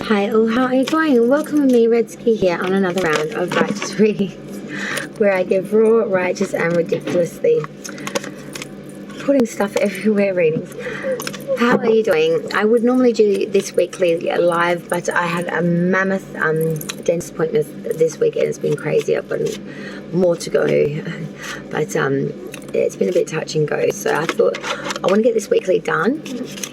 Hi all, how are you going? Welcome with me, Redsky, here on another round of righteous readings, where I give raw, righteous and ridiculously putting stuff everywhere readings. How are you doing? I would normally do this weekly live, but I had a mammoth dentist appointment this week and it's been crazy. I've got more to go, but it's been a bit touch and go, so I thought I want to get this weekly done.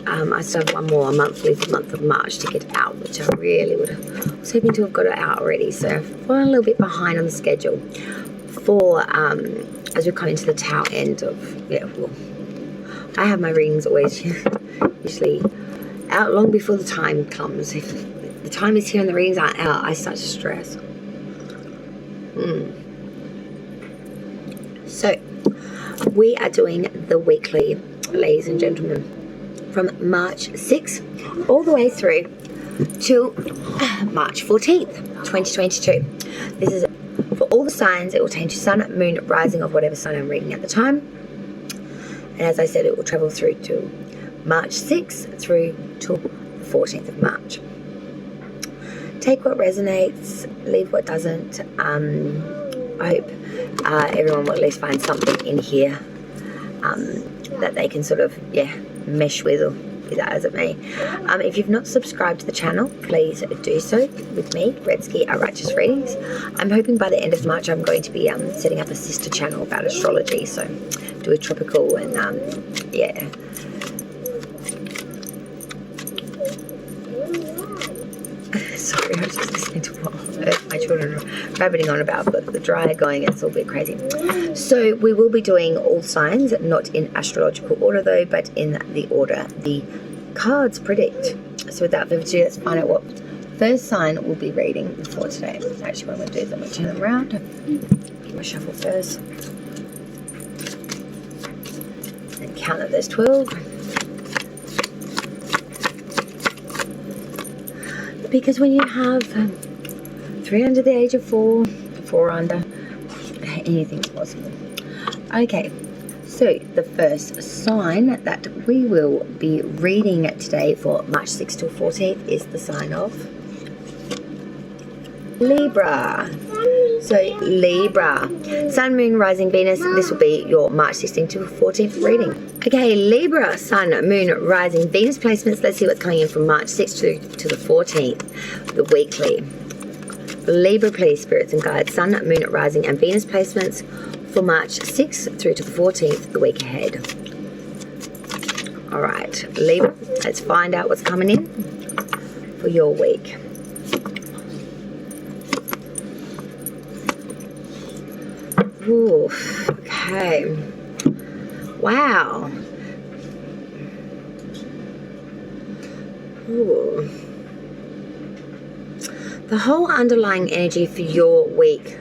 I still have one more monthly for the month of March to get out, which I really was hoping to have got it out already, so I've fallen a little bit behind on the schedule for as we come into the tail end of, well, I have my readings always usually out long before the time comes. If the time is here and the readings aren't out, I start to stress. So we are doing the weekly, ladies and gentlemen, from March 6th all the way through to March 14th, 2022. This is for all the signs. It will change sun, moon, rising of whatever sign I'm reading at the time. And as I said, it will travel through to March 6th through to the 14th of March. Take what resonates, leave what doesn't. I hope everyone will at least find something in here that they can sort of, mesh with, or be that as it may. If you've not subscribed to the channel, please do so with me, Redsky, our Righteous Readings. I'm hoping by the end of March I'm going to be setting up a sister channel about astrology, so do a tropical and sorry, I was just listening to what my children are rabbiting on about the dryer going. It's all a bit crazy. So we will be doing all signs, not in astrological order though, but in the order the cards predict. So without further ado, let's find out what first sign we'll be reading for today. Actually, what I'm going to do is I'm going to turn them around. Give my shuffle first. And count that there's 12. Because when you have 3 under the age of 4, 4 under, anything's possible. Okay, so the first sign that we will be reading today for March 6th to 14th is the sign of Libra. So Libra, Sun, Moon, Rising, Venus. This will be your March 16th to 14th reading. Okay, Libra, Sun, Moon, Rising, Venus placements. Let's see what's coming in from March 6th to the 14th, the weekly. Libra, please, spirits and guides, Sun, Moon, Rising, and Venus placements for March 6th through to the 14th, the week ahead. All right, Libra, let's find out what's coming in for your week. Ooh, okay. Wow. Ooh. The whole underlying energy for your week,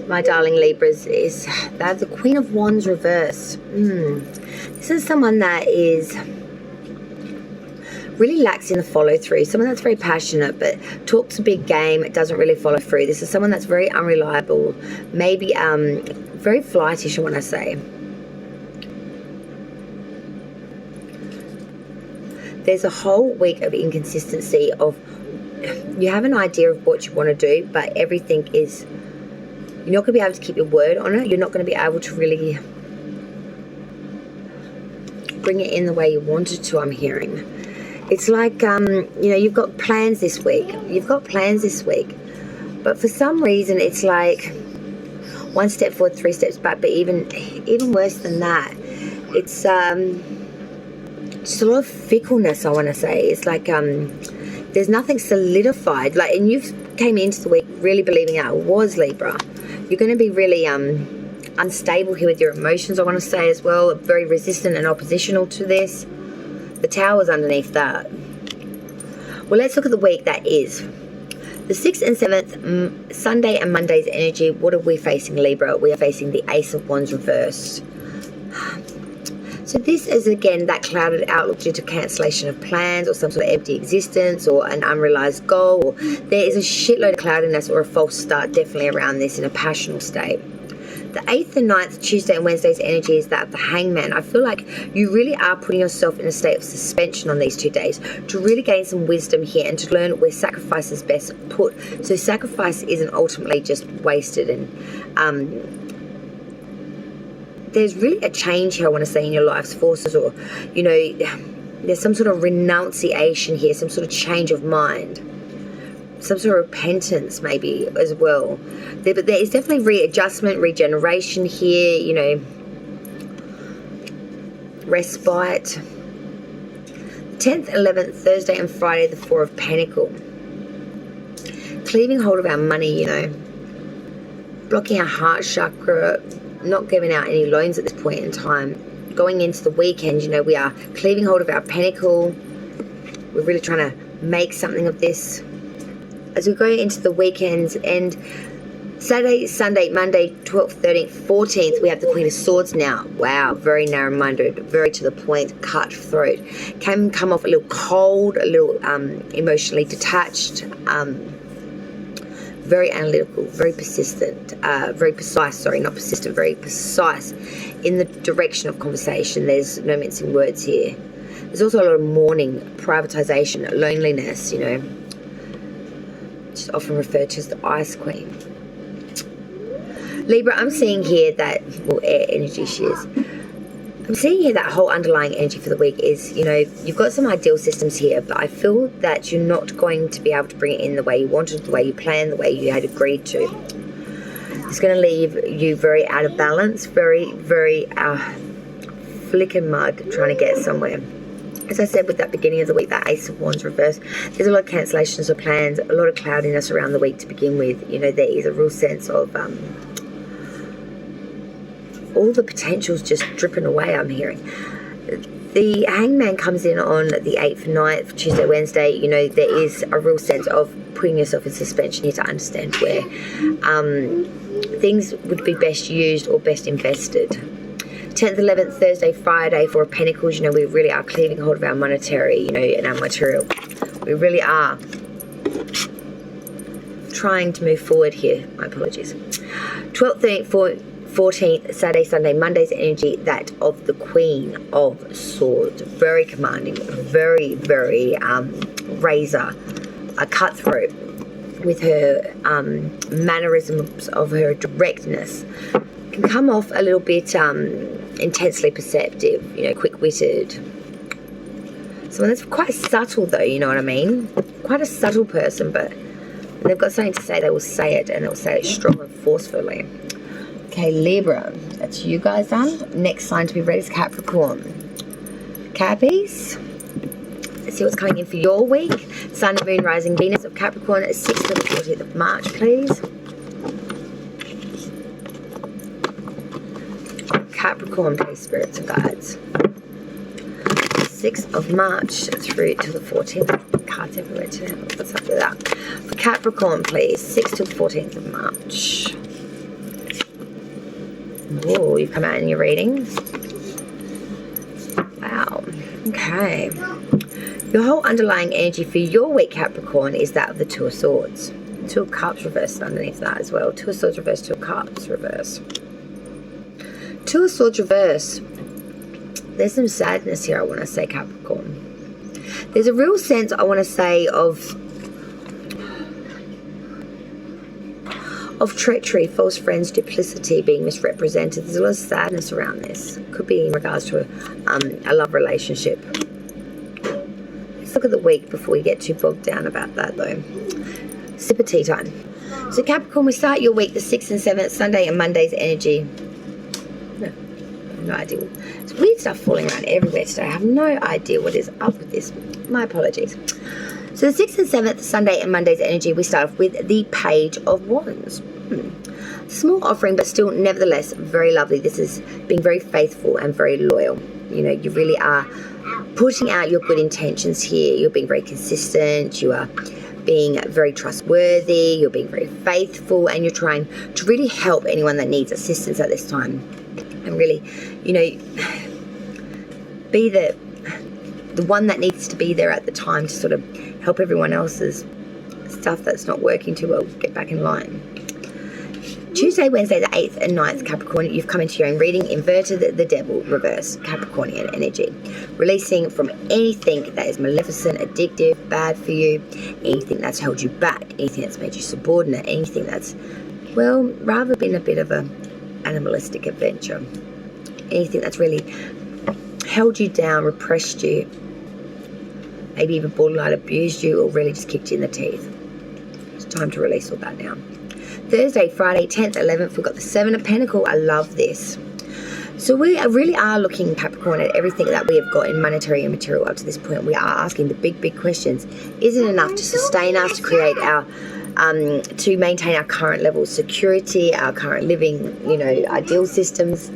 my darling Libras, is that the Queen of Wands reverse. This is someone that is really lacks in the follow through. Someone that's very passionate but talks a big game, doesn't really follow through. This is someone that's very unreliable, maybe very flightish, I want to say. There's a whole week of inconsistency of, you have an idea of what you want to do, but everything is, you're not going to be able to keep your word on it. You're not going to be able to really bring it in the way you wanted to, I'm hearing. It's like, you've got plans this week. But for some reason, it's like 1 step forward, 3 steps back. But even worse than that, it's just a lot of fickleness, I want to say. It's like there's nothing solidified. Like, and you came into the week really believing that it was Libra. You're going to be really unstable here with your emotions, I want to say, as well. Very resistant and oppositional to this. The Tower's underneath that. Well, let's look at the week that is. The 6th and 7th, Sunday and Monday's energy. What are we facing, Libra? We are facing the Ace of Wands reversed. So this is, again, that clouded outlook due to cancellation of plans or some sort of empty existence or an unrealized goal. Or there is a shitload of cloudiness or a false start definitely around this in a passional state. The 8th and 9th, Tuesday and Wednesday's energy is that of the Hangman. I feel like you really are putting yourself in a state of suspension on these 2 days to really gain some wisdom here and to learn where sacrifice is best put. So sacrifice isn't ultimately just wasted, and there's really a change here, I want to say, in your life's forces, or, you know, there's some sort of renunciation here, some sort of change of mind, some sort of repentance maybe as well. But there is definitely readjustment, regeneration here, you know, respite. 10th, 11th, Thursday and Friday, the 4 of Pentacles. Cleaving hold of our money, you know, blocking our heart chakra, not giving out any loans at this point in time. Going into the weekend, you know, we are cleaving hold of our pentacle. We're really trying to make something of this. As we go into the weekends, and Saturday, Sunday, Monday, 12th, 13th, 14th, we have the Queen of Swords now. Wow, very narrow-minded, very to the point, cut throat. Can come off a little cold, a little emotionally detached, very analytical, very persistent, very precise, sorry, not persistent, very precise in the direction of conversation. There's no mincing words here. There's also a lot of mourning, privatization, loneliness, you know. She's often referred to as the Ice Queen. Libra, I'm seeing here that, well, air energy she is. I'm seeing here that whole underlying energy for the week is, you know, you've got some ideal systems here, but I feel that you're not going to be able to bring it in the way you wanted, the way you planned, the way you had agreed to. It's going to leave you very out of balance, very, very flick and mud, trying to get somewhere. As I said with that beginning of the week, that Ace of Wands reverse, there's a lot of cancellations of plans, a lot of cloudiness around the week to begin with. You know, there is a real sense of all the potential's just dripping away, I'm hearing. The Hangman comes in on the 8th, 9th, Tuesday, Wednesday. You know, there is a real sense of putting yourself in suspension here to understand where things would be best used or best invested. 10th, 11th, Thursday, Friday, 4 of Pentacles. You know, we really are cleaving hold of our monetary, you know, and our material. We really are trying to move forward here. My apologies. 12th, 13th, 14th, Saturday, Sunday, Monday's energy, that of the Queen of Swords. Very commanding, very, very razor, a cutthroat with her mannerisms of her directness. Can come off a little bit intensely perceptive, you know, quick-witted. Someone that's quite subtle though, you know what I mean? Quite a subtle person, but when they've got something to say, they will say it, and they'll say it strong and forcefully. Okay, Libra, that's you guys done. Next sign to be read is Capricorn. Cappies, let's see what's coming in for your week. Sun, Moon, Rising, Venus of Capricorn at 6th to the 14th of March, please. Capricorn, please, spirits and guides. 6th of March through to the 14th. Cards everywhere today. What's up with that? For Capricorn, please, 6th to the 14th of March. Oh, you've come out in your readings. Wow. Okay. Your whole underlying energy for your week, Capricorn, is that of the 2 of Swords. 2 of Cups reversed underneath that as well. 2 of Swords reversed, 2 of Cups reversed. 2 of Swords reverse. There's some sadness here, I want to say, Capricorn. There's a real sense, I want to say, of treachery, false friends, duplicity, being misrepresented. There's a lot of sadness around this. Could be in regards to a love relationship. Let's look at the week before we get too bogged down about that, though. Sip of tea time. So Capricorn, we start your week the 6th and 7th, Sunday and Monday's energy. No idea. It's weird stuff falling around everywhere today. I have no idea what is up with this. My apologies. So the 6th and 7th, Sunday and Monday's energy, we start off with the Page of Wands. Small offering, but still nevertheless very lovely. This is being very faithful and very loyal. You know, you really are putting out your good intentions here. You're being very consistent. You are being very trustworthy. You're being very faithful, and you're trying to really help anyone that needs assistance at this time. And really, you know, be the one that needs to be there at the time to sort of help everyone else's stuff that's not working too well get back in line. Tuesday, Wednesday, the 8th and 9th, Capricorn, you've come into your own reading, inverted the devil, reverse, Capricornian energy. Releasing from anything that is maleficent, addictive, bad for you, anything that's held you back, anything that's made you subordinate, anything that's, well, rather been a bit of a animalistic adventure. Anything that's really held you down, repressed you, maybe even borderline abused you, or really just kicked you in the teeth. It's time to release all that now. Thursday, Friday, 10th, 11th, we've got the 7 of Pentacles. I love this. So we really are looking, Capricorn, at everything that we have got in monetary and material up to this point. We are asking the big questions. Is it enough to sustain us, to create our, to maintain our current level of security, our current living, you know, ideal systems?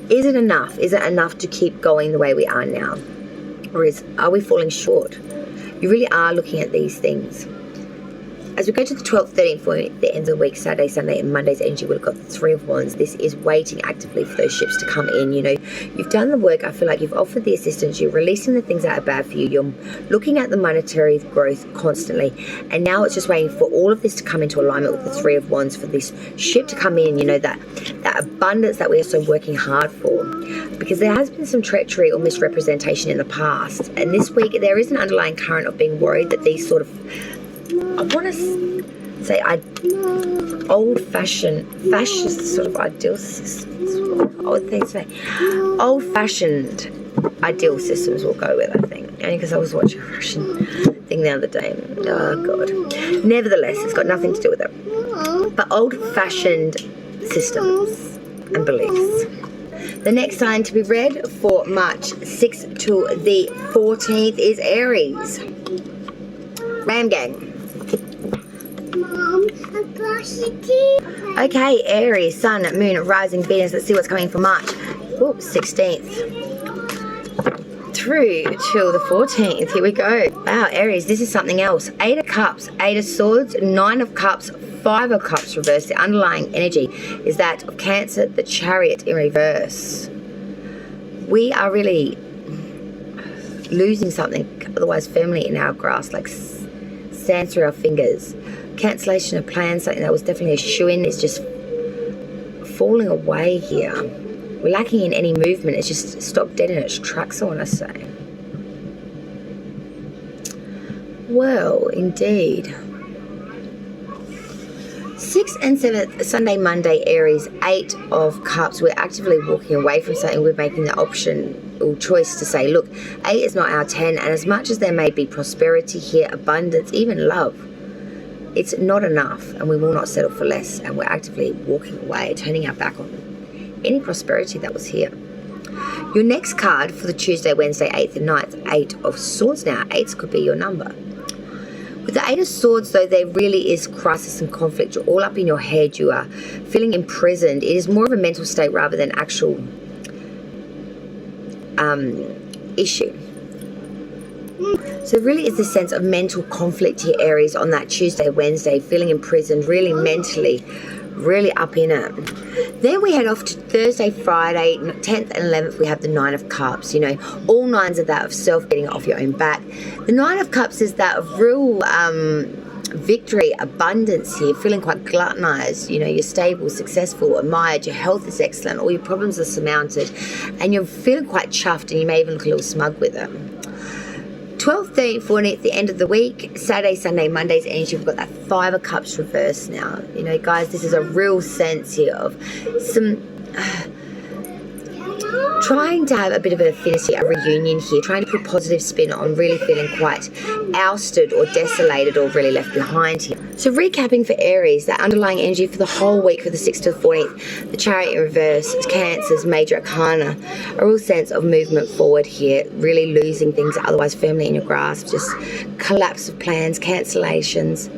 Is it enough? Is it enough to keep going the way we are now? Or are we falling short? You really are looking at these things. As we go to the 12th, 13th, 14th, the end of the week, Saturday, Sunday, and Monday's energy, we've got the 3 of Wands. This is waiting actively for those ships to come in. You know, you've done the work. I feel like you've offered the assistance. You're releasing the things that are bad for you. You're looking at the monetary growth constantly. And now it's just waiting for all of this to come into alignment with the 3 of Wands, for this ship to come in, you know, that abundance that we are so working hard for. Because there has been some treachery or misrepresentation in the past. And this week, there is an underlying current of being worried that these sort of, I want to say, old-fashioned, fascist sort of ideal systems. Old-fashioned ideal systems will go with, I think. Only because I was watching a Russian thing the other day. Oh, God. Nevertheless, it's got nothing to do with it. But old-fashioned systems and beliefs. The next sign to be read for March 6th to the 14th is Aries. Ram Gang. Okay, Aries, Sun, Moon, Rising, Venus. Let's see what's coming for March. 16th through till the 14th. Here we go. Wow, Aries, this is something else. 8 of Cups, 8 of Swords, 9 of Cups, 5 of Cups reverse. The underlying energy is that of Cancer, the Chariot in reverse. We are really losing something otherwise firmly in our grasp, like sand through our fingers. Cancellation of plans, something that was definitely a shoo-in, is just falling away here. We're lacking in any movement. It's just stopped dead in its tracks, I want to say. Well, indeed. 6th and 7th, Sunday, Monday, Aries, 8 of Cups. We're actively walking away from something. We're making the option or choice to say, look, 8 is not our 10, and as much as there may be prosperity here, abundance, even love, it's not enough, and we will not settle for less. And we're actively walking away, turning our back on any prosperity that was here. Your next card for the Tuesday, Wednesday, 8th and 9th, 8 of Swords now. 8s could be your number. With the 8 of Swords, though, there really is crisis and conflict. You're all up in your head. You are feeling imprisoned. It is more of a mental state rather than actual issue. So there really is this sense of mental conflict here, Aries, on that Tuesday, Wednesday, feeling imprisoned, really mentally, really up in it. Then we head off to Thursday, Friday, 10th and 11th, we have the 9 of Cups. You know, all 9s are that of self, getting it off your own back. The 9 of Cups is that of real victory, abundance here, feeling quite gluttonized. You know, you're stable, successful, admired, your health is excellent, all your problems are surmounted, and you're feeling quite chuffed, and you may even look a little smug with it. 12th, 13th, 14th, the end of the week, Saturday, Sunday, Monday's energy, we've got that 5 of Cups reverse now. You know, guys, this is a real sense here of some trying to have a bit of an affinity, a reunion here, trying to put a positive spin on really feeling quite ousted or desolated or really left behind here. So recapping for Aries, that underlying energy for the whole week for the 6th to the 14th, the Chariot in reverse, Cancers, Major Arcana, a real sense of movement forward here, really losing things otherwise firmly in your grasp, just collapse of plans, cancellations.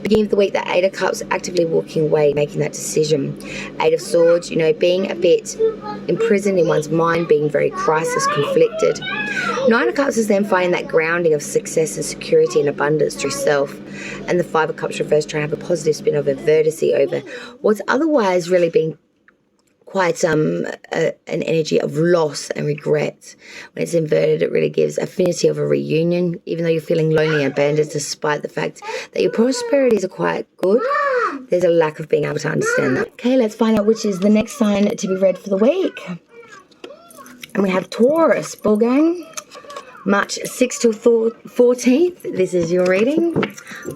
Beginning of the week, that 8 of Cups, actively walking away, making that decision. 8 of Swords, you know, being a bit imprisoned in one's mind, being very crisis conflicted. 9 of Cups is then finding that grounding of success and security and abundance through self. And the 5 of Cups reverse, trying to have a positive spin of adversity over what's otherwise really been quite an energy of loss and regret. When it's inverted, it really gives affinity of a reunion, even though you're feeling lonely and abandoned, despite the fact that your prosperities are quite good. there's a lack of being able to understand that. Okay, let's find out which is the next sign to be read for the week. And we have Taurus, ball gang. March 6th till 14th. This is your reading.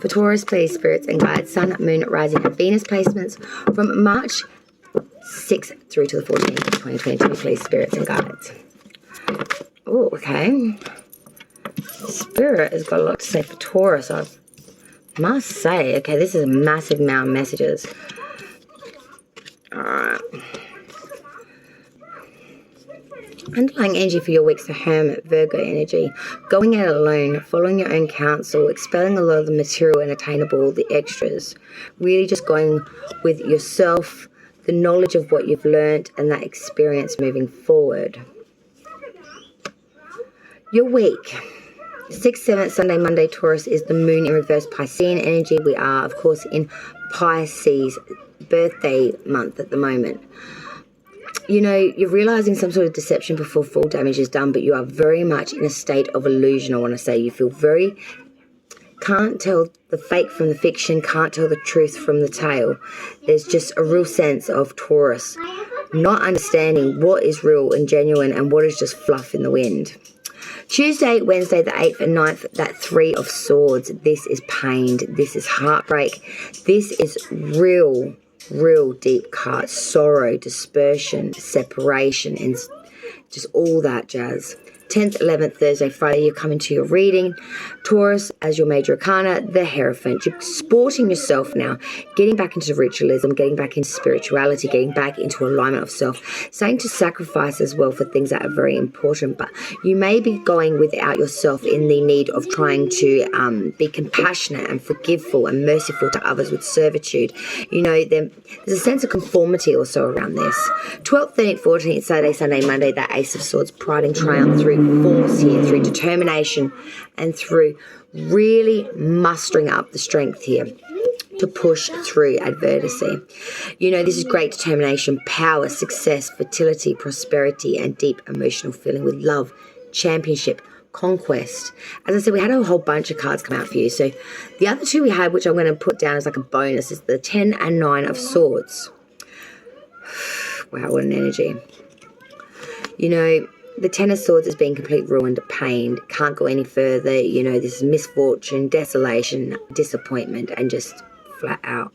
For Taurus, please, spirits and guides, Sun, Moon, Rising, and Venus placements from March 6th through to the 14th of 2022. Please, spirits and guides. Oh, okay. Spirit has got a lot to say for Taurus, I must say. Okay, this is a massive amount of messages. Alright. Underlying energy for your week's the Hermit, Virgo energy. Going out alone, following your own counsel, expelling a lot of the material and attainable, the extras. Really just going with yourself, the knowledge of what you've learned, and that experience moving forward. Your week. 6th, 7th, Sunday, Monday, Taurus is the Moon in reverse Piscean energy. We are, of course, in Pisces birthday month at the moment. You know, you're realizing some sort of deception before full damage is done, but you are very much in a state of illusion, I want to say. You feel can't tell the fake from the fiction, can't tell the truth from the tale. There's just a real sense of Taurus not understanding what is real and genuine and what is just fluff in the wind. Tuesday, Wednesday, the 8th and 9th, that 3 of Swords. This is pain. This is heartbreak. This is real deep cut, sorrow, dispersion, separation, and just all that jazz. 10th, 11th, Thursday, Friday, you come into your reading. Taurus as your major arcana, the Hierophant. You're sporting yourself now, getting back into ritualism, getting back into spirituality, getting back into alignment of self, starting to sacrifice as well for things that are very important. But you may be going without yourself in the need of trying to be compassionate and forgiveful and merciful to others with servitude. You know, there's a sense of conformity also around this. 12th, 13th, 14th, Saturday, Sunday, Monday, that Ace of Swords, pride and triumph through force here, through determination, and through really mustering up the strength here to push through adversity. You know, this is great determination, power, success, fertility, prosperity, and deep emotional feeling with love, championship, conquest. As I said, we had a whole bunch of cards come out for you. So the other two we had, which I'm going to put down as like a bonus, is the 10 and 9 of Swords. Wow, what an energy. You know, the 10 of Swords is being completely ruined, pained, can't go any further. You know, this is misfortune, desolation, disappointment, and just flat out.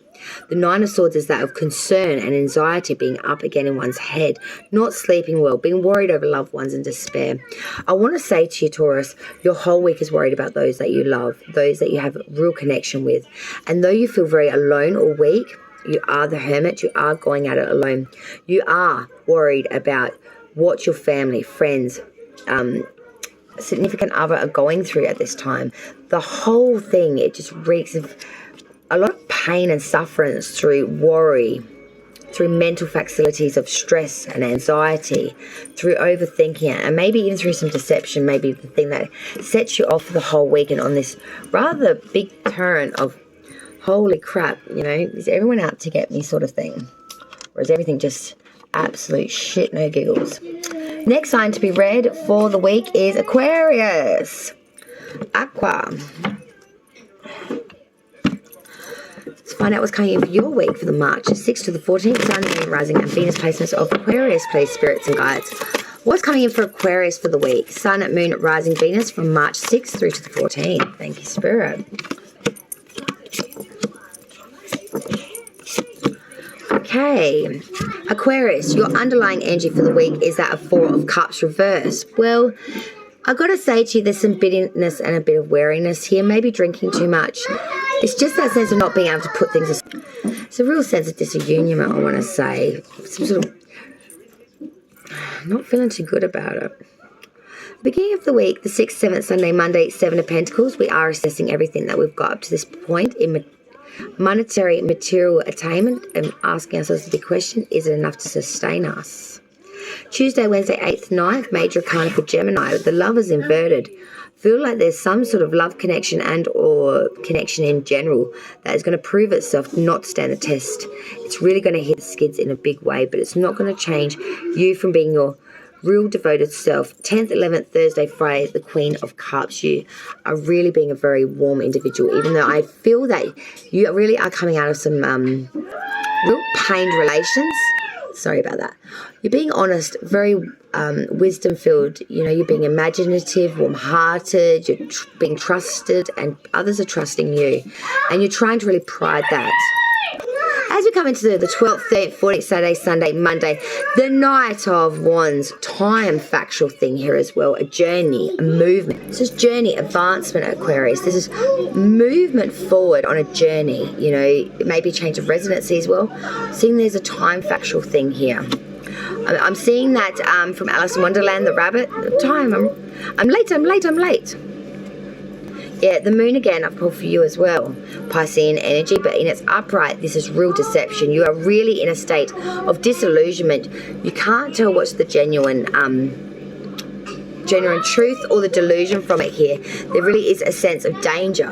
The 9 of Swords is that of concern and anxiety being up again in one's head, not sleeping well, being worried over loved ones and despair. I want to say to you, Taurus, your whole week is worried about those that you love, those that you have a real connection with. And though you feel very alone or weak, you are the Hermit, you are going at it alone. You are worried about what your family, friends, significant other are going through at this time. The whole thing, it just reeks of a lot of pain and suffering through worry, through mental facilities of stress and anxiety, through overthinking it, and maybe even through some deception, maybe the thing that sets you off for the whole week and on this rather big turn of holy crap, you know, is everyone out to get me sort of thing? Or is everything just absolute shit, no giggles? Next sign to be read for the week is Aquarius. Aqua. Let's find out what's coming in for your week for the March 6th to the 14th. Sun, Moon, Rising, and Venus placements of Aquarius, please, spirits and guides. What's coming in for Aquarius for the week? Sun, Moon, Rising, Venus from March 6th through to the 14th. Thank you, Spirit. Okay, Aquarius, your underlying energy for the week is that of 4 of Cups reversed. Well, I've got to say to you, there's some bitterness and a bit of wariness here, maybe drinking too much. It's just that sense of not being able to put things aside. It's a real sense of disunion, I want to say. Some sort of not feeling too good about it. Beginning of the week, the 6th, 7th, Sunday, Monday, 7 of Pentacles, we are assessing everything that we've got up to this point in monetary material attainment and asking ourselves the big question, is it enough to sustain us? Tuesday, Wednesday, 8th, 9th, major arcana for Gemini, the Lovers inverted. Feel like there's some sort of love connection and or connection in general that is going to prove itself not to stand the test. It's really going to hit the skids in a big way, but it's not going to change you from being your real devoted self. 10th, 11th, Thursday, Friday, the Queen of Cups. You are really being a very warm individual, even though I feel that you really are coming out of some real pained relations. Sorry about that. You're being honest, very wisdom-filled. You know, you're being imaginative, warm-hearted, you're being trusted, and others are trusting you. And you're trying to really pride that. As we come into the 12th, 13th, 14th, Saturday, Sunday, Monday, the Knight of Wands, time factual thing here as well, a journey, a movement. This is journey, advancement, Aquarius. This is movement forward on a journey, you know, it may be a change of residency as well. Seeing there's a time factual thing here. I'm seeing that from Alice in Wonderland, the rabbit. Time, I'm late. Yeah, the moon again, I've pulled for you as well. Piscean energy, but in its upright, this is real deception. You are really in a state of disillusionment. You can't tell what's the genuine truth or the delusion from it here. There really is a sense of danger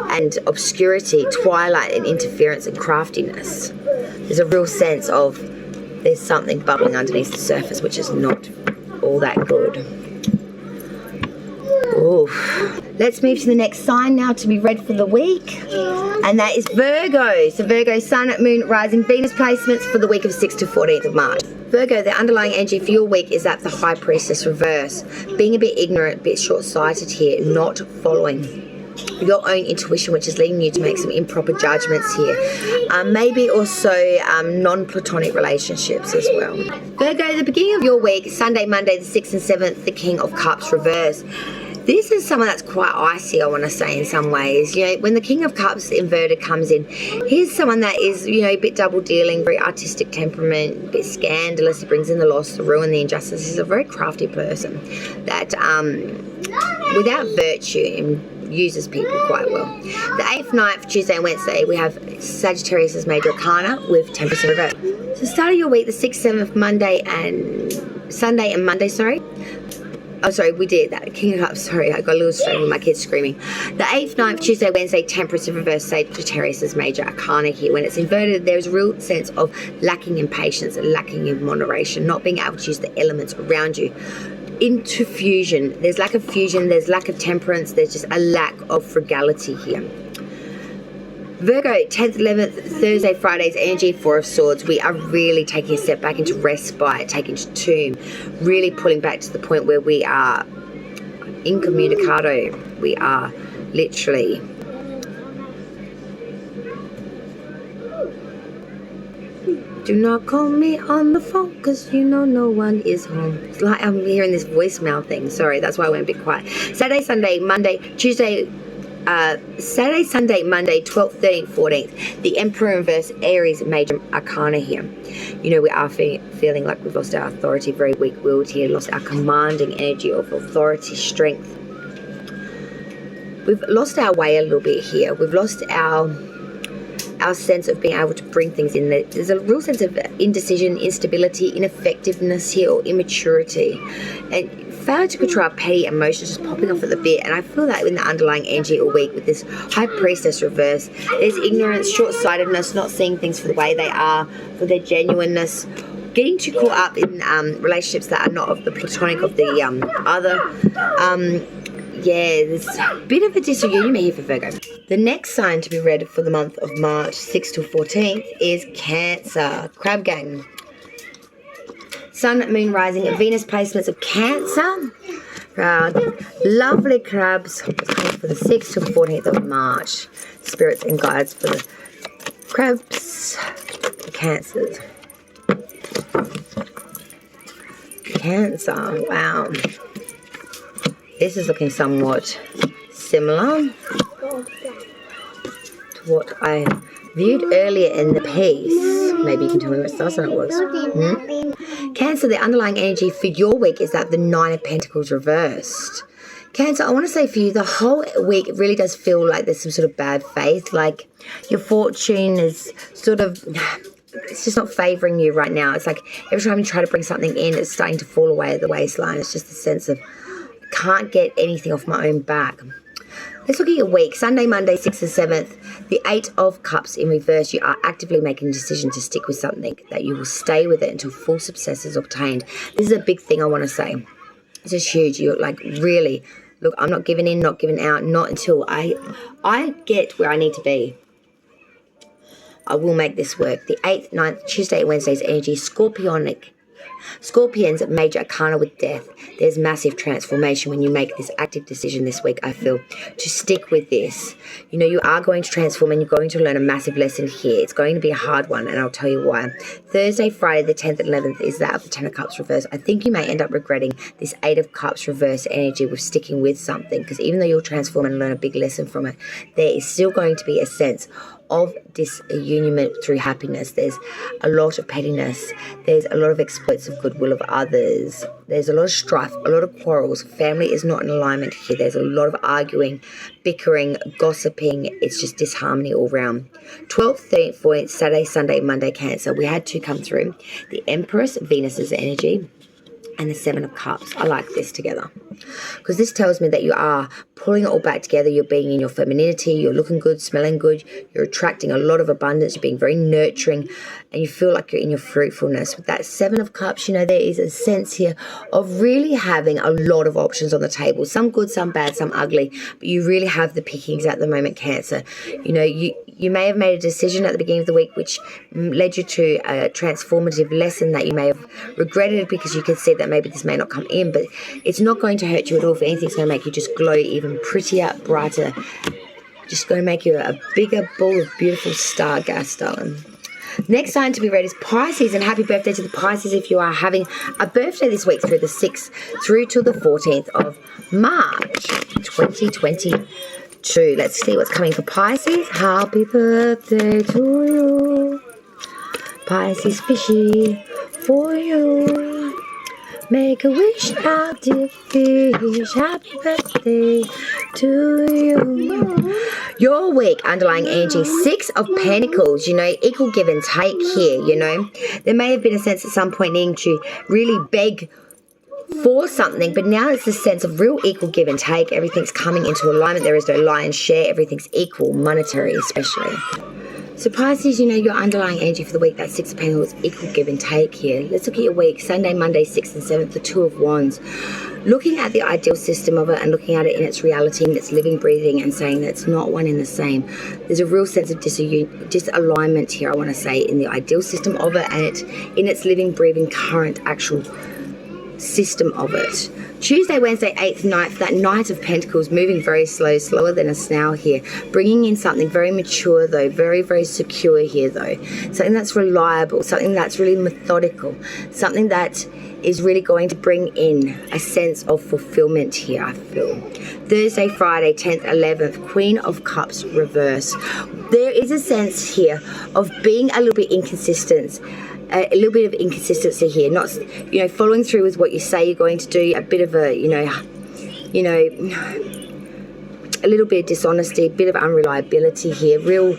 and obscurity, twilight and interference and craftiness. There's a real sense of there's something bubbling underneath the surface, which is not all that good. Oof. Let's move to the next sign now to be read for the week, and that is Virgo. So Virgo, Sun, Moon, Rising, Venus placements for the week of 6th to 14th of March. Virgo, the underlying energy for your week is that the High Priestess reverse. Being a bit ignorant, a bit short-sighted here, not following your own intuition, which is leading you to make some improper judgments here. Maybe also non-platonic relationships as well. Virgo, the beginning of your week, Sunday, Monday, the 6th and 7th, the King of Cups reverse. This is someone that's quite icy, I want to say, in some ways. You know, when the King of Cups inverted comes in, here's someone that is, you know, a bit double-dealing, very artistic temperament, a bit scandalous. He brings in the loss, the ruin, the injustice. He's a very crafty person that, without virtue, uses people quite well. The 8th, 9th, Tuesday and Wednesday, we have Sagittarius as major arcana with Temperance in reverse. So start of your week, the 6th, 7th, Monday and Sunday and Monday, sorry. Oh, sorry, we did that. King of Cups, sorry, I got a little distracted with my kids screaming. The 8th, 9th, Tuesday, Wednesday, Temperance in reverse, Sagittarius as major arcana here. When it's inverted, there's a real sense of lacking in patience, lacking in moderation, not being able to use the elements around you. Into fusion. There's lack of fusion, there's lack of temperance, there's just a lack of frugality here. Virgo, 10th, 11th, Thursday, Friday's energy, Four of Swords. We are really taking a step back into respite, taking to tomb, really pulling back to the point where we are incommunicado. We are literally do not call me on the phone, because you know no one is home. It's like I'm hearing this voicemail thing. Sorry, that's why I went a bit quiet. Saturday, Sunday, Monday, Tuesday, Saturday, Sunday, Monday, 12th, 13th, 14th. The Emperor in reverse, Aries, major arcana here. You know, we are feeling like we've lost our authority, very weak-willed here, lost our commanding energy of authority, strength. We've lost our way a little bit here. We've lost our sense of being able to bring things in. There's a real sense of indecision, instability, ineffectiveness here, or immaturity, and failure to control our petty emotions just popping off at the bit. And I feel that in the underlying energy all week with this High Priestess reverse, there's ignorance, short-sightedness, not seeing things for the way they are, for their genuineness, getting too caught up in relationships that are not of the platonic, of the other. Yeah, there's a bit of a disunion here for Virgo. The next sign to be read for the month of March, 6th to 14th, is Cancer. Crab Gang. Sun, Moon, Rising, Venus placements of Cancer. Lovely crabs for the 6th to 14th of March. Spirits and guides for the crabs, the Cancers. Cancer, wow. This is looking somewhat similar to what I viewed earlier in the piece. Maybe you can tell me what style it was. Cancer, the underlying energy for your week is that the Nine of Pentacles reversed. Cancer, I want to say for you, the whole week it really does feel like there's some sort of bad faith. Like your fortune is sort of, it's just not favouring you right now. It's like every time you try to bring something in, it's starting to fall away at the waistline. It's just a sense of, can't get anything off my own back. Let's look at your week. Sunday, Monday, 6th and 7th. The 8 of Cups in reverse. You are actively making a decision to stick with something, that you will stay with it until full success is obtained. This is a big thing I want to say. This is huge. You're like, really, look, I'm not giving in, not giving out, not until I get where I need to be. I will make this work. The 8th, 9th, Tuesday, Wednesday's energy, Scorpionic. Scorpions, major arcana with death. There's massive transformation when you make this active decision this week, I feel, to stick with this. You know, you are going to transform and you're going to learn a massive lesson here. It's going to be a hard one, and I'll tell you why. Thursday, Friday, the 10th and 11th is that of the 10 of Cups reverse. I think you may end up regretting this 8 of Cups reverse energy with sticking with something, because even though you'll transform and learn a big lesson from it, there is still going to be a sense of disunionment through happiness. There's a lot of pettiness. There's a lot of exploits of goodwill of others. There's a lot of strife, a lot of quarrels. Family is not in alignment here. There's a lot of arguing, bickering, gossiping. It's just disharmony all round. 12th, 13th, 14th, Saturday, Sunday, Monday, Cancer. We had 2 come through. The Empress, Venus's energy, and the 7 of Cups. I like this together, because this tells me that you are pulling it all back together. You're being in your femininity. You're looking good, smelling good. You're attracting a lot of abundance. You're being very nurturing, and you feel like you're in your fruitfulness. With that 7 of Cups, you know, there is a sense here of really having a lot of options on the table. Some good, some bad, some ugly, but you really have the pickings at the moment, Cancer. You know, you may have made a decision at the beginning of the week which led you to a transformative lesson that you may have regretted, because you can see that maybe this may not come in, but it's not going to hurt you at all. If anything, it's going to make you just glow even prettier, brighter. Just going to make you a bigger ball of beautiful star gas, darling. Next sign to be read is Pisces, and happy birthday to the Pisces if you are having a birthday this week through the 6th through to the 14th of March 2022. Let's see what's coming for Pisces. Happy birthday to you, Pisces fishy, for you. Make a wish out, dear fish. Happy birthday to you. Your week, underlying energy, 6 of Pentacles. You know, equal give and take here, you know. There may have been a sense at some point needing to really beg for something, but now it's a sense of real equal give and take. Everything's coming into alignment. There is no lion's share. Everything's equal, monetary especially. So Pisces, you know, your underlying energy for the week, that 6 of Pentacles, equal give and take here. Let's look at your week. Sunday, Monday, 6th and 7th, the 2 of Wands. Looking at the ideal system of it and looking at it in its reality, in its living, breathing, and saying that it's not one and the same. There's a real sense of disalignment here, I want to say, in the ideal system of it and in its living, breathing, current, actual system of it. Tuesday, Wednesday, 8th, 9th, that Knight of Pentacles, moving very slow, slower than a snail here, bringing in something very mature though, very, very secure here though, something that's reliable, something that's really methodical, something that is really going to bring in a sense of fulfillment here, I feel. Thursday, Friday, 10th, 11th, Queen of Cups reverse. There is a sense here of being a little bit inconsistent, a little bit of inconsistency here, not, you know, following through with what you say you're going to do, a bit of a, you know, a little bit of dishonesty, a bit of unreliability here, real,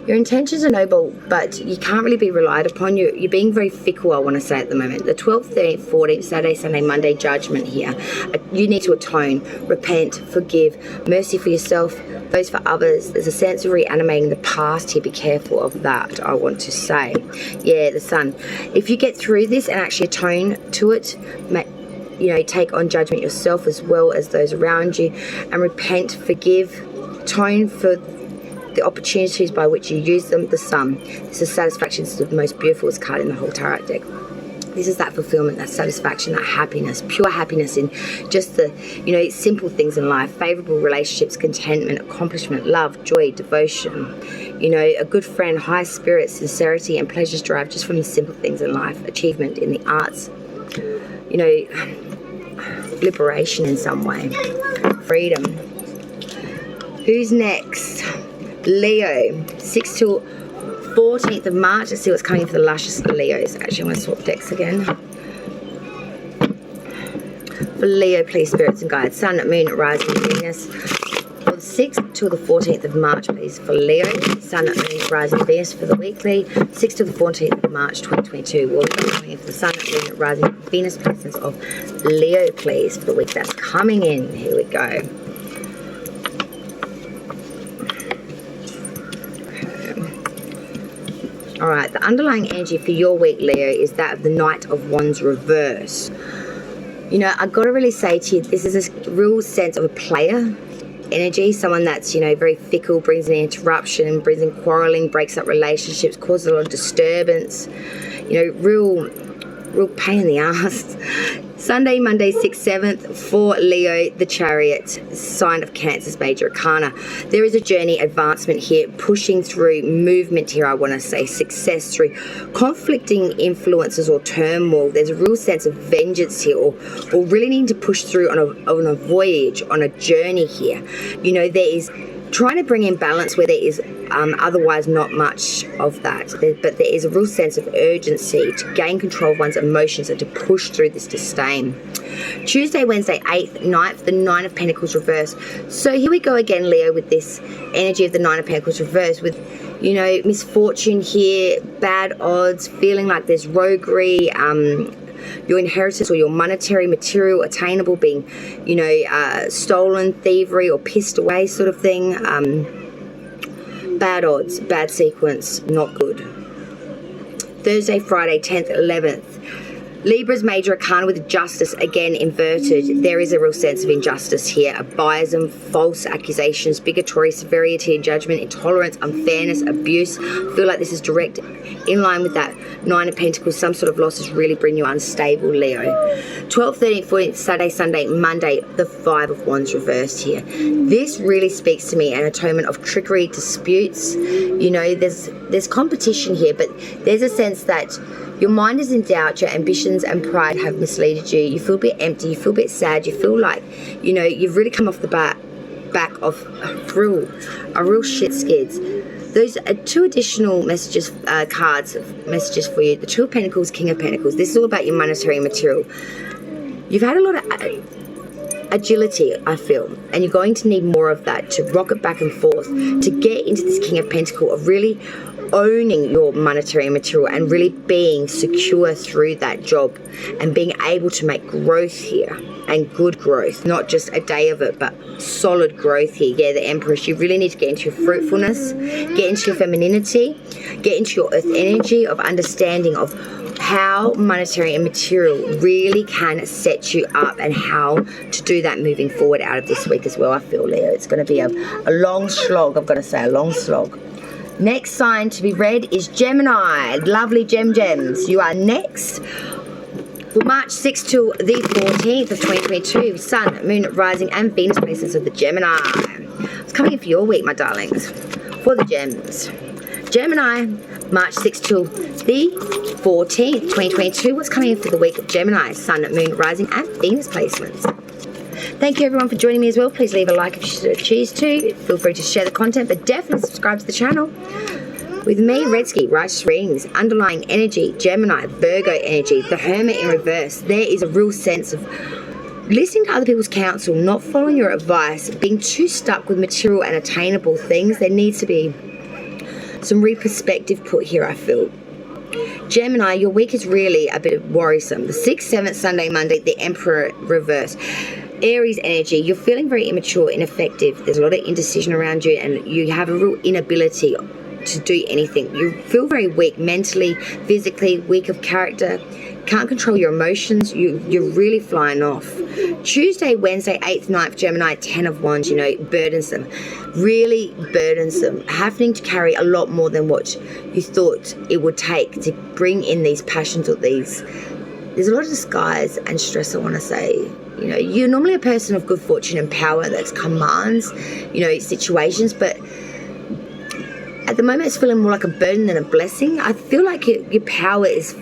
your intentions are noble, but you can't really be relied upon. You're being very fickle, I want to say, at the moment. The 12th, 13th, 14th, Saturday, Sunday, Monday, judgment here. You need to atone, repent, forgive, mercy for yourself, those for others. There's a sense of reanimating the past here. Be careful of that, I want to say. Yeah, the Sun. If you get through this and actually atone to it, you know, take on judgment yourself as well as those around you, and repent, forgive, atone for the opportunities by which you use them. The Sun. This is satisfaction. This is the most beautiful card in the whole tarot deck. This is that fulfillment, that satisfaction, that happiness, pure happiness in just the, you know, simple things in life. Favorable relationships, contentment, accomplishment, love, joy, devotion. You know, a good friend, high spirits, sincerity, and pleasures derived just from the simple things in life. Achievement in the arts. You know, liberation in some way. Freedom. Who's next? Leo, 6th till 14th of March. Let's see what's coming for the luscious Leos. Actually, I'm going to swap decks again. For Leo, please, spirits and guides. Sun, Moon, Rising, Venus. For the 6th till the 14th of March, please, for Leo. Sun, Moon, Rising, Venus for the weekly. 6th till the 14th of March, 2022. What are we coming in for the Sun, Moon, Rising, Venus placements of Leo, please, for the week that's coming in. Here we go. All right, the underlying energy for your week, Leo, is that of the Knight of Wands reverse. You know, I've got to really say to you, this is a real sense of a player energy, someone that's, you know, very fickle, brings in interruption, brings in quarreling, breaks up relationships, causes a lot of disturbance, you know, real pain in the ass. Sunday, Monday, 6th, 7th, for Leo, the Chariot, sign of Cancer's major arcana. There is a journey, advancement here, pushing through, movement here, I want to say, success through conflicting influences or turmoil. There's a real sense of vengeance here, or really needing to push through on a voyage, on a journey here. You know, there is trying to bring in balance where there is otherwise not much of that, but there is a real sense of urgency to gain control of one's emotions and to push through this disdain. Tuesday, Wednesday, 8th, 9th, the Nine of Pentacles reverse. So here we go again, Leo, with this energy of the Nine of Pentacles reverse, with, you know, misfortune here, bad odds, feeling like there's roguery, your inheritance or your monetary material attainable being, you know, stolen, thievery, or pissed away sort of thing. Bad odds, bad sequence, not good. Thursday, Friday, 10th, 11th. Libra's major arcana with justice, again inverted. There is a real sense of injustice here. A biasm, false accusations, bigotry, severity in judgment, intolerance, unfairness, abuse. I feel like this is direct in line with that Nine of Pentacles. Some sort of losses really bring you unstable, Leo. 12th, 13th, 14th, Saturday, Sunday, Monday, the Five of Wands reversed here. This really speaks to me, an atonement of trickery, disputes. You know, there's competition here, but there's a sense that your mind is in doubt, your ambitions and pride have misled you. You feel a bit empty, you feel a bit sad, you feel like, you know, you've really come off the back of a real shit skids. Those are two additional messages, messages for you. The Two of Pentacles, King of Pentacles. This is all about your monetary and material. You've had a lot of agility, I feel, and you're going to need more of that to rock it back and forth, to get into this King of Pentacles, of really owning your monetary and material and really being secure through that job and being able to make growth here, and good growth, not just a day of it, but solid growth here. Yeah, the Empress, you really need to get into your fruitfulness, get into your femininity, get into your earth energy of understanding of how monetary and material really can set you up, and how to do that moving forward out of this week as well. I feel, Leo, it's going to be a long slog. I've got to say, a long slog. Next sign to be read is Gemini. Lovely gems. You are next. For March 6th to the 14th of 2022, Sun, Moon, Rising, and Venus placements of the Gemini. It's coming in for your week, my darlings. For the gems. Gemini, March 6th to the 14th, 2022. What's coming in for the week of Gemini? Sun, Moon, Rising, and Venus placements. Thank you everyone for joining me as well. Please leave a like if you choose to. Feel free to share the content, but definitely subscribe to the channel. With me, Redsky, Righteous Readings, underlying energy, Gemini, Virgo energy, the Hermit in reverse. There is a real sense of listening to other people's counsel, not following your advice, being too stuck with material and attainable things. There needs to be some re-perspective put here, I feel. Gemini, your week is really a bit worrisome. The 6th, 7th, Sunday, Monday, the Emperor reverse. Aries energy, you're feeling very immature, ineffective. There's a lot of indecision around you, and you have a real inability to do anything. You feel very weak mentally, physically, weak of character, can't control your emotions. You're really flying off. Tuesday, Wednesday, 8th, 9th, Gemini, 10 of Wands, you know, burdensome, really burdensome, having to carry a lot more than what you thought it would take to bring in these passions, or there's a lot of disguise and stress, I want to say. You know, you're normally a person of good fortune and power that commands, you know, situations, but at the moment it's feeling more like a burden than a blessing. I feel like your power is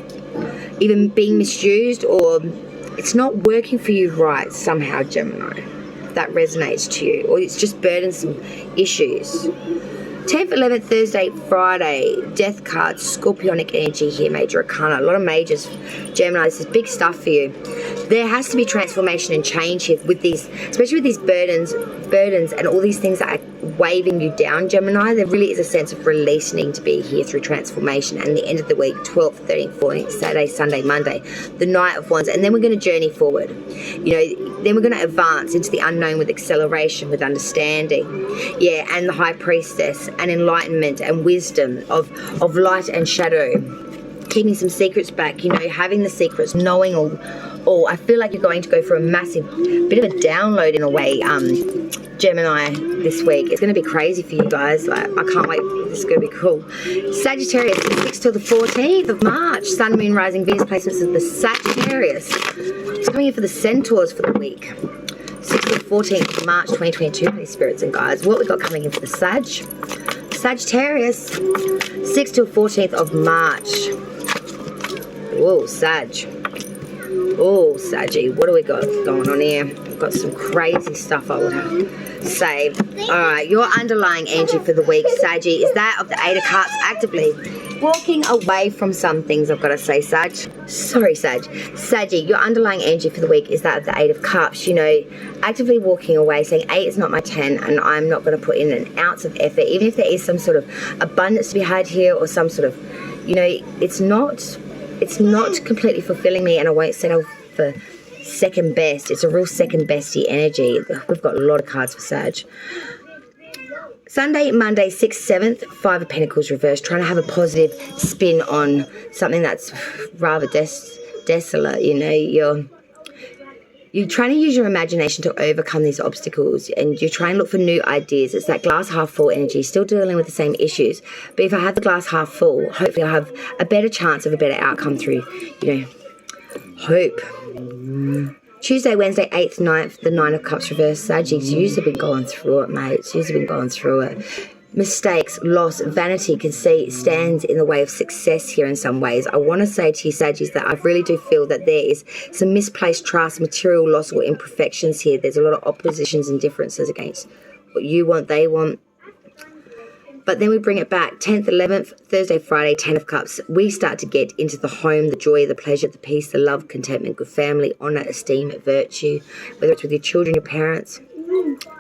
even being misused, or it's not working for you right somehow, Gemini. That resonates to you, or it's just burdensome issues. 10th, 11th, Thursday, Friday, Death card, Scorpionic energy here, major arcana. A lot of majors, Gemini. This is big stuff for you. There has to be transformation and change here with these, especially with these burdens and all these things that are waving you down, Gemini. There really is a sense of release needing to be here through transformation. And the end of the week, 12th, 13th, 14th, Saturday, Sunday, Monday, the Knight of Wands. And then we're going to journey forward. You know, then we're going to advance into the unknown with acceleration, with understanding. Yeah, and the High Priestess and enlightenment and wisdom of light and shadow. Keeping some secrets back, you know, having the secrets, knowing all. I feel like you're going to go for a massive bit of a download in a way, Gemini, this week. It's going to be crazy for you guys. Like, I can't wait. This is going to be cool. Sagittarius, the 6th till the 14th of March. Sun, Moon, Rising, Venus placements of the Sagittarius. It's coming in for the Centaurs for the week. 6th to the 14th of March 2022, please, spirits and guides. What we got coming in for the Sagittarius, 6th to 14th of March. Whoa, Sag. Oh, Saggy, what do we got going on here? We've got some crazy stuff I would have saved. Alright, your underlying energy for the week, Saggy, is that of the 8 of Cups, actively walking away from some things, I've got to say, Sag. Sorry, Sag. Saggy, your underlying energy for the week is that of the 8 of Cups. You know, actively walking away, saying 8 is not my 10, and I'm not going to put in an ounce of effort, even if there is some sort of abundance to be had here, or some sort of, you know, it's not completely fulfilling me, and I won't settle for second best. It's a real second bestie energy. We've got a lot of cards for Sag. Sunday, Monday, 6th, 7th, 5 of Pentacles reversed, trying to have a positive spin on something that's rather desolate. You know, you're trying to use your imagination to overcome these obstacles, and you're trying to look for new ideas. It's that glass half full energy, still dealing with the same issues. But if I have the glass half full, hopefully I'll have a better chance of a better outcome through, you know, hope. Tuesday, Wednesday, 8th, 9th, the 9 of Cups reversed. Saggies, you've been going through it, mate. You've been going through it. Mistakes, loss, vanity, conceit stands in the way of success here in some ways. I want to say to you, Saggies, that I really do feel that there is some misplaced trust, material loss, or imperfections here. There's a lot of oppositions and differences against what you want, they want. But then we bring it back. 10th, 11th, Thursday, Friday, 10 of Cups. We start to get into the home, the joy, the pleasure, the peace, the love, contentment, good family, honour, esteem, virtue, whether it's with your children, your parents.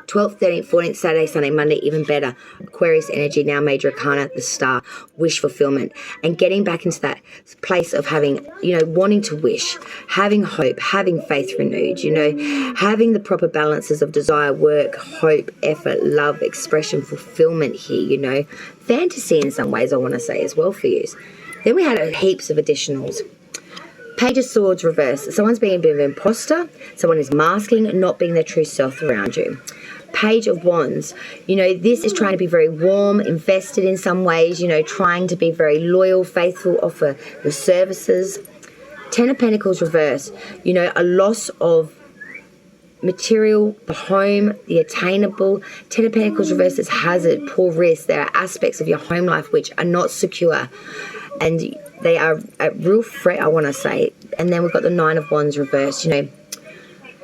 12th, 13th, 14th, Saturday, Sunday, Monday, even better. Aquarius energy, now major arcana, the star, wish fulfillment. And getting back into that place of having, you know, wanting to wish, having hope, having faith renewed, you know, having the proper balances of desire, work, hope, effort, love, expression, fulfillment here, you know. Fantasy in some ways, I want to say as well for you. Then we had heaps of additionals. Page of Swords reversed. Someone's being a bit of an imposter. Someone is masking, not being their true self around you. Page of Wands. You know, this is trying to be very warm, invested in some ways, you know, trying to be very loyal, faithful, offer your services. 10 of Pentacles reversed. You know, a loss of material, the home, the attainable. 10 of Pentacles reversed is hazard, poor risk. There are aspects of your home life which are not secure, and they are a real threat, I want to say. And then we've got the 9 of Wands reversed, you know.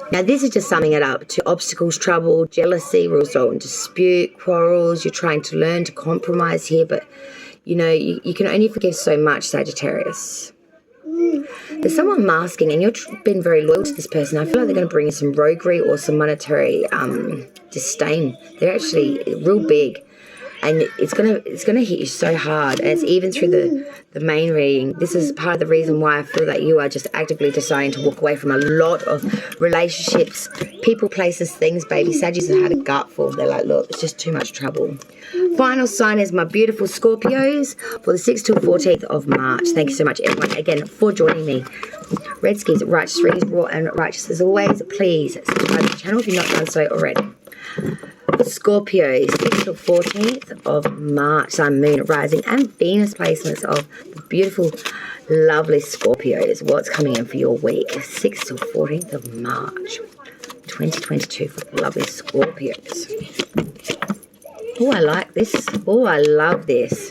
Now, this is just summing it up to obstacles, trouble, jealousy, result in dispute, quarrels. You're trying to learn to compromise here, but, you know, you can only forgive so much, Sagittarius. There's someone masking, and you've been very loyal to this person. I feel like they're going to bring you some roguery or some monetary disdain. They're actually real big. And it's gonna hit you so hard, and it's even through the main reading. This is part of the reason why I feel that you are just actively deciding to walk away from a lot of relationships, people, places, things, baby. Saggies have had a gutful. They're like, look, it's just too much trouble. Final sign is my beautiful Scorpios for the 6th to 14th of March. Thank you so much, everyone, again, for joining me. Red Skis, Righteous Readings, raw and righteous as always. Please subscribe to the channel if you've not done so already. Scorpio, 6th to 14th of March, Sun, Moon, Rising, and Venus placements of the beautiful, lovely Scorpios. What's coming in for your week? 6th to 14th of March, 2022 for the lovely Scorpios. Oh, I like this. Oh, I love this.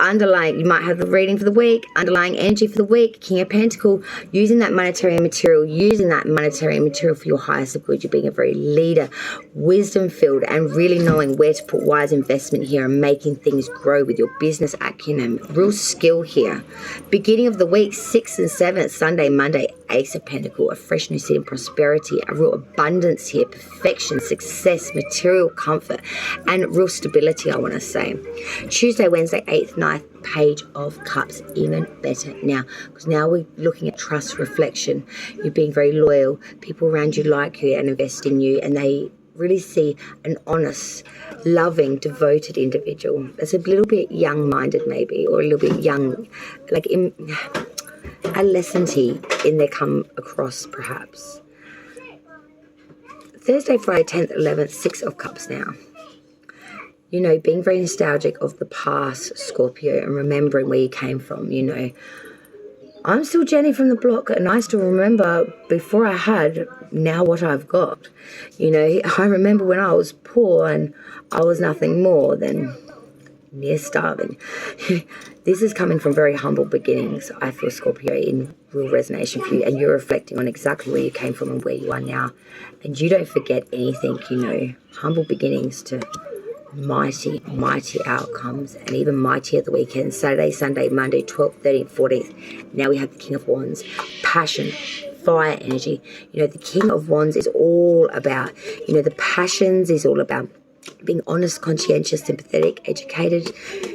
Underlying, you might have the reading for the week, underlying energy for the week, King of Pentacles, using that monetary material for your highest of good. You're being a very leader, wisdom-filled, and really knowing where to put wise investment here and making things grow with your business acumen. Real skill here. Beginning of the week, 6th and 7th, Sunday, Monday, Ace of Pentacles, a fresh new seed in prosperity, a real abundance here, perfection, success, material comfort, and real stability, I want to say. Tuesday, Wednesday, 8th, 9th, Page of Cups, even better now, because now we're looking at trust, reflection. You're being very loyal. People around you like you and invest in you, and they really see an honest, loving, devoted individual that's a little bit young-minded maybe, or a little bit young, like adolescent-y in their come across perhaps. Thursday, Friday, 10th, 11th, 6 of Cups now. You know, being very nostalgic of the past, Scorpio, and remembering where you came from, you know. I'm still Jenny from the block, and I still remember before I had now what I've got. You know, I remember when I was poor and I was nothing more than near starving. This is coming from very humble beginnings, I feel, Scorpio, in real resonation for you, and you're reflecting on exactly where you came from and where you are now. And you don't forget anything, you know, humble beginnings to mighty, mighty outcomes, and even mightier the weekend. Saturday, Sunday, Monday, 12th, 13th, 14th. Now we have the King of Wands, passion, fire energy. You know, the King of Wands is all about, you know, the passions, is all about being honest, conscientious, sympathetic, educated.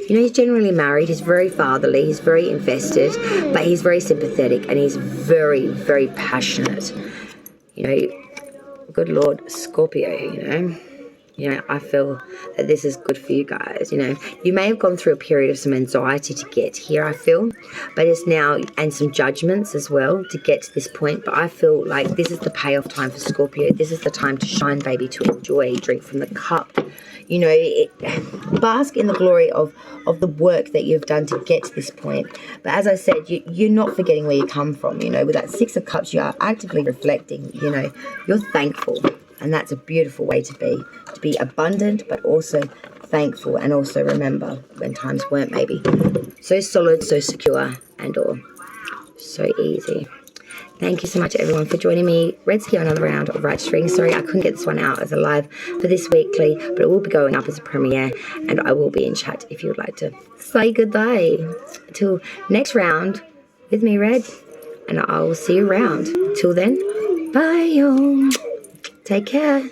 You know, he's generally married, he's very fatherly, he's very invested, but he's very sympathetic, and he's very, very passionate. You know, good Lord, Scorpio, you know. You know, I feel that this is good for you guys. You know, you may have gone through a period of some anxiety to get here, I feel, but it's now, and some judgments as well to get to this point. But I feel like this is the payoff time for Scorpio. This is the time to shine, baby, to enjoy, drink from the cup. You know, bask in the glory of the work that you've done to get to this point. But as I said, you're not forgetting where you come from. You know, with that 6 of Cups, you are actively reflecting. You know, you're thankful. And that's a beautiful way to be abundant, but also thankful, and also remember when times weren't maybe so solid, so secure, and all so easy. Thank you so much, everyone, for joining me. Redsky on another round of Righteous Readings. Sorry, I couldn't get this one out as a live for this weekly, but it will be going up as a premiere, and I will be in chat if you would like to say goodbye. Until next round with me, Red, and I will see you around. Till then, bye, y'all. Take care.